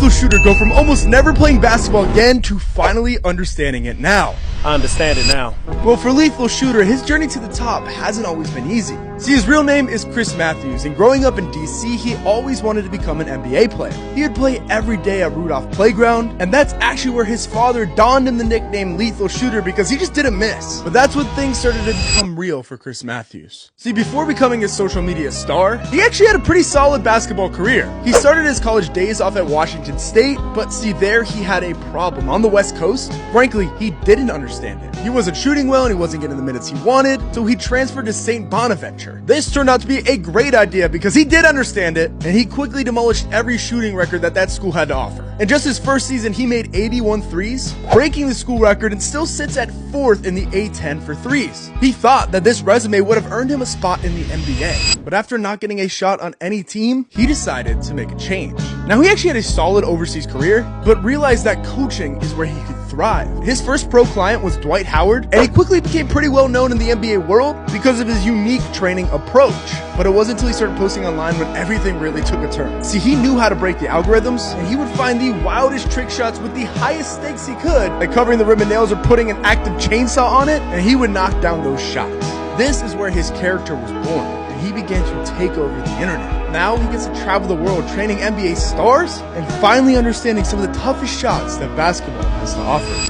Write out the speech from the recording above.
LethalShooter go from almost never playing basketball again to finally understanding it now? I understand it now. Well, for LethalShooter, his journey to the top hasn't always been easy. See, his real name is Chris Matthews, and growing up in DC, he always wanted to become an NBA player. He would play every day at Rudolph Playground, and that's actually where his father donned him the nickname LethalShooter because he just didn't miss. But that's when things started to become real for Chris Matthews. See, before becoming a social media star, he actually had a pretty solid basketball career. He started his college days off at Washington State, but see, there he had a problem. On the West Coast, frankly, he didn't understand it. He wasn't shooting well and he wasn't getting the minutes he wanted, so he transferred to St. Bonaventure. This turned out to be a great idea because he did understand it, and he quickly demolished every shooting record that school had to offer. In just his first season, he made 81 threes, breaking the school record, and still sits at 4th in the A10 for threes. He thought that this resume would have earned him a spot in the NBA, but after not getting a shot on any team, he decided to make a change. Now, he actually had a solid overseas career, but realized that coaching is where he could thrive. His first pro client was Dwight Howard, and he quickly became pretty well known in the NBA world because of his unique training approach. But it wasn't until he started posting online when everything really took a turn. See, he knew how to break the algorithms, and he would find the wildest trick shots with the highest stakes he could, like covering the rim and nails or putting an active chainsaw on it, and he would knock down those shots. This is where his character was born, and he began to take over the internet. Now he gets to travel the world training NBA stars and finally understanding some of the toughest shots that basketball has to offer.